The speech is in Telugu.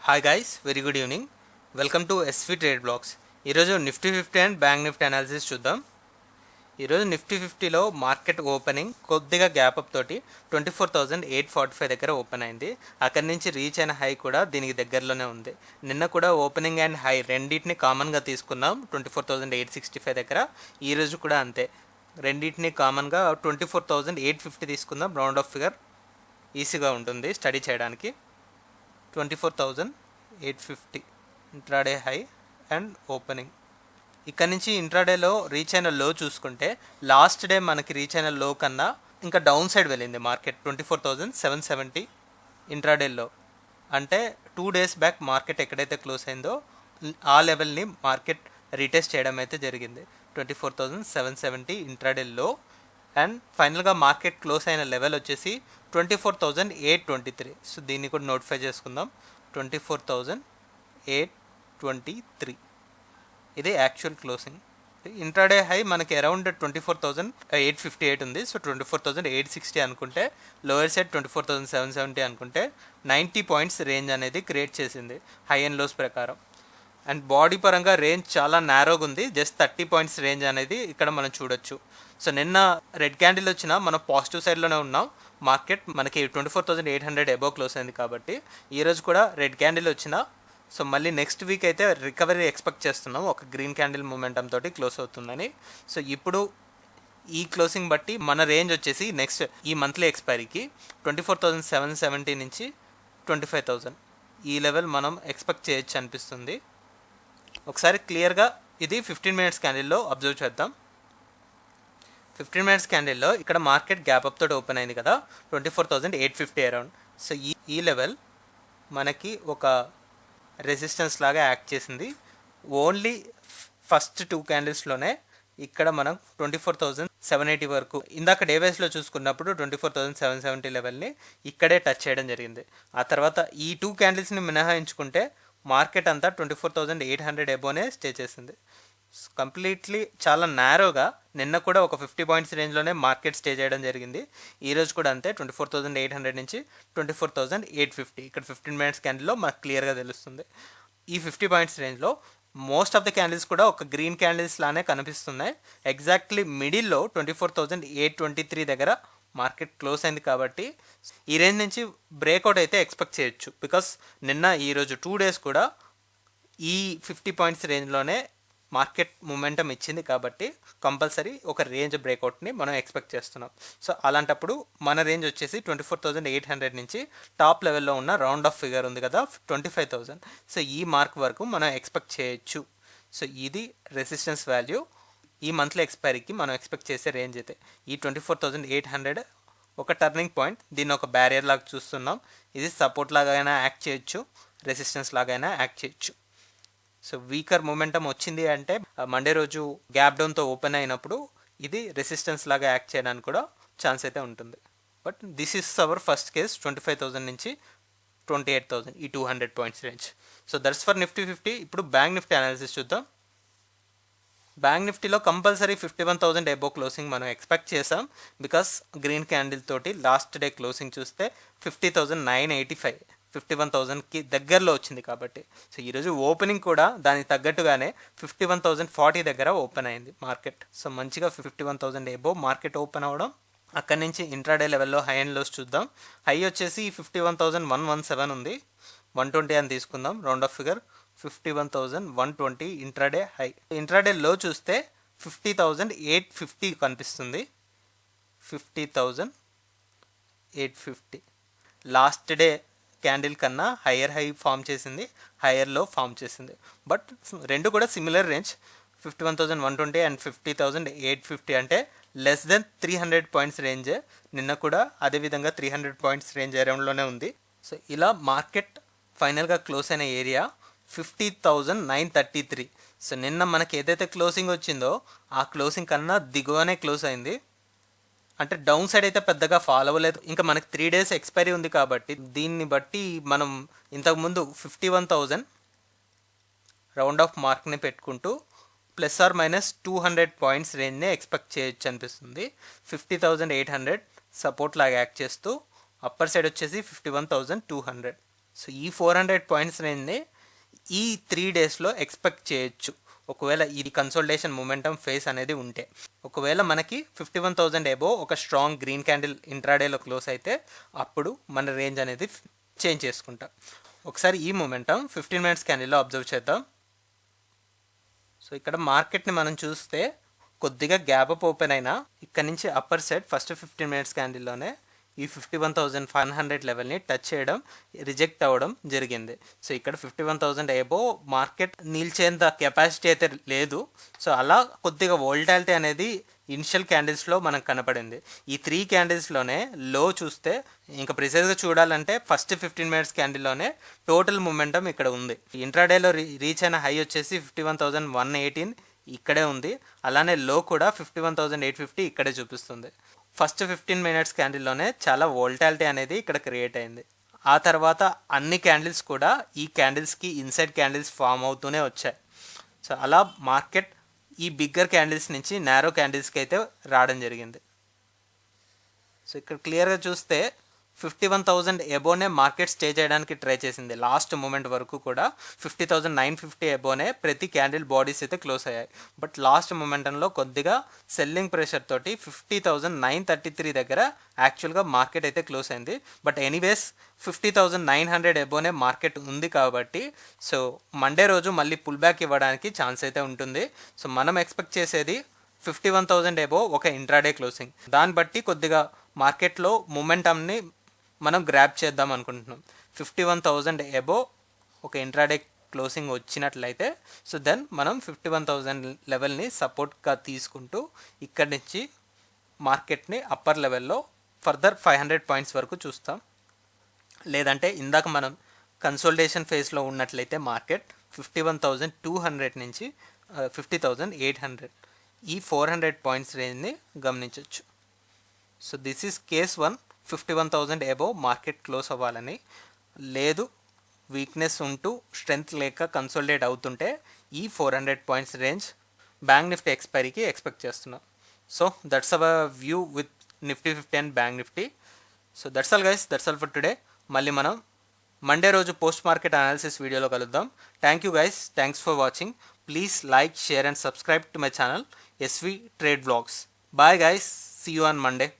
Hi guys, very good evening. Welcome to SV trade vlogs. ఈరోజు Nifty 50 and bank Nifty analysis చూద్దాం. ఈరోజు నిఫ్టీ 50లో మార్కెట్ ఓపెనింగ్ కొద్దిగా గ్యాప్ అప్ తోటి 24,845 దగ్గర ఓపెన్ అయింది. అక్కడి నుంచి రీచ్ అయిన హై కూడా దీనికి దగ్గరలోనే ఉంది. నిన్న కూడా ఓపెనింగ్ అండ్ హై రెండింటిని కామన్గా తీసుకున్నాం 24,865 దగ్గర. ఈరోజు కూడా అంతే, రెండింటిని కామన్గా 24,850 తీసుకుందాం. రౌండ్ ఆఫ్ ఫిగర్ ఈజీగా ఉంటుంది స్టడీ చేయడానికి. 24,850 ఇంట్రాడే హై అండ్ ఓపెనింగ్. ఇక్కడ నుంచి ఇంట్రాడేలో రీచ్ అయిన లో చూసుకుంటే లాస్ట్ డే మనకి రీచ్ అయిన లో కన్నా ఇంకా డౌన్ సైడ్ వెళ్ళింది మార్కెట్. 24,770 ఇంట్రాడేలో, అంటే 2 days బ్యాక్ మార్కెట్ ఎక్కడైతే క్లోజ్ అయిందో ఆ లెవెల్ని మార్కెట్ రీటెస్ట్ చేయడం అయితే జరిగింది. 24,770 ఇంట్రాడేలో. అండ్ ఫైనల్గా మార్కెట్ క్లోజ్ అయిన లెవెల్ వచ్చేసి 24,823. సో దీన్ని కూడా నోటిఫై చేసుకుందాం. 24,823 ఇది యాక్చువల్ క్లోజింగ్. ఇంట్రాడే హై మనకి అరౌండ్ 24,858 ఉంది. సో 24,860 అనుకుంటే, లోయర్ సైడ్ 24,770 అనుకుంటే 90 points రేంజ్ అనేది క్రియేట్ చేసింది హై అండ్ లోస్ ప్రకారం. అండ్ బాడీ పరంగా రేంజ్ చాలా నారోగా ఉంది. జస్ట్ 30 points రేంజ్ అనేది ఇక్కడ మనం చూడొచ్చు. సో నిన్న రెడ్ క్యాండిల్ వచ్చినా మనం పాజిటివ్ సైడ్లోనే ఉన్నాం. మార్కెట్ మనకి 24,800 అబోవ్ క్లోజ్ అయింది కాబట్టి ఈరోజు కూడా రెడ్ క్యాండిల్ వచ్చినా సో మళ్ళీ నెక్స్ట్ వీక్ అయితే రికవరీ ఎక్స్పెక్ట్ చేస్తున్నాం. ఒక గ్రీన్ క్యాండిల్ మూమెంటం తోటి క్లోజ్ అవుతుందని. సో ఇప్పుడు ఈ క్లోజింగ్ బట్టి మన రేంజ్ వచ్చేసి నెక్స్ట్ ఈ మంత్లీ ఎక్స్పైరీకి 24,770 నుంచి 25,000 ఈ లెవెల్ మనం ఎక్స్పెక్ట్ చేయొచ్చు అనిపిస్తుంది. ఒకసారి క్లియర్గా ఇది 15 minutes క్యాండిల్లో అబ్జర్వ్ చేద్దాం. 15 minutes క్యాండిల్లో ఇక్కడ మార్కెట్ గ్యాప్ అప్ తోటి ఓపెన్ అయింది కదా, 24,850 అరౌండ్. సో ఈ లెవెల్ మనకి ఒక రెసిస్టెన్స్ లాగా యాక్ట్ చేసింది. ఓన్లీ ఫస్ట్ 2 candlesలోనే ఇక్కడ మనం 24,780 వరకు, ఇందాక డేవేస్లో చూసుకున్నప్పుడు 24,770 లెవెల్ని ఇక్కడే టచ్ చేయడం జరిగింది. ఆ తర్వాత ఈ 2 candlesని మినహాయించుకుంటే మార్కెట్ అంతా 24,800 అబోనే స్టే చేసింది. కంప్లీట్లీ చాలా నారోగా నిన్న కూడా ఒక 50 points రేంజ్లోనే మార్కెట్ స్టే చేయడం జరిగింది. ఈరోజు కూడా అంతే, 24,800 నుంచి 24,850 ఇక్కడ 15 minutes క్యాండిల్లో మనకు క్లియర్గా తెలుస్తుంది. ఈ 50 points రేంజ్లో మోస్ట్ ఆఫ్ ద క్యాండిల్స్ కూడా ఒక గ్రీన్ క్యాండిల్స్ లానే కనిపిస్తున్నాయి. ఎగ్జాక్ట్లీ మిడిల్లో 24,823 దగ్గర మార్కెట్ క్లోజ్ అయింది కాబట్టి ఈ రేంజ్ నుంచి బ్రేక్అవుట్ అయితే ఎక్స్పెక్ట్ చేయొచ్చు. బికాస్ నిన్న ఈరోజు 2 days కూడా ఈ 50 points రేంజ్లోనే మార్కెట్ మూమెంటం ఇచ్చింది కాబట్టి కంపల్సరీ ఒక రేంజ్ బ్రేక్అవుట్ని మనం ఎక్స్పెక్ట్ చేస్తున్నాం. సో అలాంటప్పుడు మన రేంజ్ వచ్చేసి 24,800 నుంచి టాప్ లెవెల్లో ఉన్న రౌండ్ ఆఫ్ ఫిగర్ ఉంది కదా 25,000. సో ఈ మార్క్ వరకు మనం ఎక్స్పెక్ట్ చేయొచ్చు. సో ఇది రెసిస్టెన్స్ వాల్యూ ఈ మంత్లీ ఎక్స్పైరీకి మనం ఎక్స్పెక్ట్ చేసే రేంజ్ అయితే. ఈ 24,800 ఒక టర్నింగ్ పాయింట్. దీన్ని ఒక బ్యారియర్ లాగా చూస్తున్నాం. ఇది సపోర్ట్ లాగైనా యాక్ట్ చేయొచ్చు, రెసిస్టెన్స్ లాగైనా యాక్ట్ చేయొచ్చు. సో వీకర్ మూమెంటం వచ్చింది అంటే మండే రోజు గ్యాప్ డౌన్తో ఓపెన్ అయినప్పుడు ఇది రెసిస్టెన్స్ లాగా యాక్ట్ చేయడానికి కూడా ఛాన్స్ అయితే ఉంటుంది. But this is our first case 25,000 నుంచి 28,000 ఈ 200 points range. So that's for Nifty 50. ఇప్పుడు బ్యాంక్ నిఫ్టీ అనాలిసిస్ చూద్దాం. బ్యాంక్ నిఫ్టీలో కంపల్సరీ 51,000 అబోవ్ క్లోజింగ్ మనం ఎక్స్పెక్ట్ చేసాం. బికాస్ గ్రీన్ క్యాండిల్ తోటి లాస్ట్ డే క్లోజింగ్ చూస్తే 50,985 51,000కి దగ్గరలో వచ్చింది కాబట్టి. సో ఈరోజు ఓపెనింగ్ కూడా దానికి తగ్గట్టుగానే 51,040 దగ్గర ఓపెన్ అయింది మార్కెట్. సో మంచిగా 51,000 అబోవ్ మార్కెట్ ఓపెన్ అవ్వడం. అక్కడి నుంచి ఇంట్రాడే లెవెల్లో హై అండ్ లోస్ చూద్దాం. హై వచ్చేసి 51,117 ఉంది, 120 అని తీసుకుందాం round of figure. 51,120 intraday high. Intraday లో చూస్తే 50,850 కనిపిస్తుంది. 50,850 లాస్ట్ డే క్యాండిల్ కన్నా హయ్యర్ హై ఫామ్ చేసింది, హయ్యర్ లో ఫామ్ చేసింది. బట్ రెండు కూడా సిమిలర్ రేంజ్ 51,120 అండ్ 50,850 అంటే లెస్ దెన్ 300 points రేంజ్. నిన్న కూడా అదేవిధంగా 300 points రేంజ్ అరౌండ్లోనే ఉంది. సో ఇలా మార్కెట్ ఫైనల్గా క్లోజ్ అయిన ఏరియా 50,933. సో నిన్న మనకి ఏదైతే క్లోజింగ్ వచ్చిందో ఆ క్లోజింగ్ కన్నా దిగువనే క్లోజ్ అయింది. అంటే డౌన్ సైడ్ అయితే పెద్దగా ఫాలో అవ్వలేదు. ఇంకా మనకి 3 days ఎక్స్పైరీ ఉంది కాబట్టి దీన్ని బట్టి మనం ఇంతకుముందు 51,000 రౌండ్ ఆఫ్ మార్క్ని పెట్టుకుంటూ ±200 points రేంజ్నే ఎక్స్పెక్ట్ చేయొచ్చు అనిపిస్తుంది. 50,800 సపోర్ట్ లాగా యాక్ట్ చేస్తూ అప్పర్ సైడ్ వచ్చేసి 51,200. సో ఈ 400 పాయింట్స్ రేంజ్ని ఈ 3 డేస్లో ఎక్స్పెక్ట్ చేయొచ్చు, ఒకవేళ ఇది కన్సోలిడేషన్ మొమెంటం ఫేస్ అనేది ఉంటే. ఒకవేళ మనకి 51,000 అబోవ్ ఒక స్ట్రాంగ్ గ్రీన్ క్యాండిల్ ఇంట్రాడేలో క్లోజ్ అయితే అప్పుడు మన రేంజ్ అనేది చేంజ్ చేసుకుంటాం. ఒకసారి ఈ మొమెంటం 15 మినిట్స్ క్యాండిల్లో అబ్జర్వ్ చేద్దాం. సో ఇక్కడ మార్కెట్ని మనం చూస్తే కొద్దిగా గ్యాప్ అప్ ఓపెన్ అయినా ఇక్కడ నుంచి అప్పర్ సైడ్ ఫస్ట్ 15 మినిట్స్ క్యాండిల్లోనే ఈ 51,500 లెవెల్ని టచ్ చేయడం, రిజెక్ట్ అవ్వడం జరిగింది. సో ఇక్కడ 51,000 అబో మార్కెట్ నిల్చేంత కెపాసిటీ అయితే లేదు. సో అలా కొద్దిగా వోల్టాలిటీ అనేది ఇనిషియల్ క్యాండిల్స్లో మనకు కనపడింది. ఈ 3 క్యాండిల్స్లోనే లో చూస్తే ఇంకా ప్రిసైజ్గా చూడాలంటే ఫస్ట్ 15 మినిట్స్ క్యాండిల్లోనే టోటల్ మొమెంటం ఇక్కడ ఉంది. ఇంట్రాడేలో రీచ్ అయిన హై వచ్చేసి 51,118 ఇక్కడే ఉంది. అలానే లో కూడా 51,850 ఇక్కడే చూపిస్తుంది. ఫస్ట్ 15 మినిట్స్ క్యాండిల్లోనే చాలా వోల్టాలిటీ అనేది ఇక్కడ క్రియేట్ అయింది. ఆ తర్వాత అన్ని క్యాండిల్స్ కూడా ఈ క్యాండిల్స్కి ఇన్సైడ్ క్యాండిల్స్ ఫామ్ అవుతూనే వచ్చాయి. సో అలా మార్కెట్ ఈ బిగ్గర్ క్యాండిల్స్ నుంచి నారో క్యాండిల్స్కి అయితే రావడం జరిగింది. సో ఇక్కడ క్లియర్గా చూస్తే 51,000 ఎబోనే మార్కెట్ స్టే చేయడానికి ట్రై చేసింది. లాస్ట్ మూమెంట్ వరకు కూడా 50,950 ఎబోనే ప్రతి క్యాండిల్ బాడీస్ అయితే క్లోజ్ అయ్యాయి. బట్ లాస్ట్ మూమెంటంలో కొద్దిగా సెల్లింగ్ ప్రెషర్ తోటి 50,933 దగ్గర యాక్చువల్గా మార్కెట్ అయితే క్లోజ్ అయింది. బట్ ఎనీవేస్ 50,900 ఎబోనే మార్కెట్ ఉంది కాబట్టి సో మండే రోజు మళ్ళీ పుల్ బ్యాక్ ఇవ్వడానికి ఛాన్స్ అయితే ఉంటుంది. సో మనం ఎక్స్పెక్ట్ చేసేది 51,000 ఎబో ఒక ఇంట్రాడే క్లోజింగ్. దాన్ని బట్టి కొద్దిగా మార్కెట్లో మొమెంటమ్ని మనం గ్రాప్ చేద్దాం అనుకుంటున్నాం. 51,000 ఎబో ఒక ఇంట్రాడే క్లోజింగ్ వచ్చినట్లయితే సో దెన్ మనం 51,000 లెవెల్ని సపోర్ట్గా తీసుకుంటూ ఇక్కడి నుంచి మార్కెట్ని అప్పర్ లెవెల్లో ఫర్దర్ 500 పాయింట్స్ వరకు చూస్తాం. లేదంటే ఇందాక మనం కన్సోలిడేషన్ ఫేజ్లో ఉన్నట్లయితే మార్కెట్ 51,200 నుంచి 50,800 ఈ 400 పాయింట్స్ రేంజ్ని గమనించవచ్చు. So this is case 1. 51,000 above market close అవ్వాలని, లేదు వీక్నెస్ ఉంటూ స్ట్రెంగ్త్ లేక కన్సోలిడేట్ అవుతుంటే ఈ 400 పాయింట్స్ రేంజ్ బ్యాంక్ నిఫ్టీ ఎక్స్పైరీకి ఎక్స్పెక్ట్ చేస్తున్నాం. So that's our view with Nifty 50 and bank Nifty. So that's all guys, that's all for today. మళ్ళీ మనం మండే రోజు పోస్ట్ మార్కెట్ అనాలిసిస్ వీడియోలో కలుద్దాం. Thank you guys, thanks for watching. Please like, share and subscribe to my channel SV Trade Vlogs. Bye guys, see you on Monday.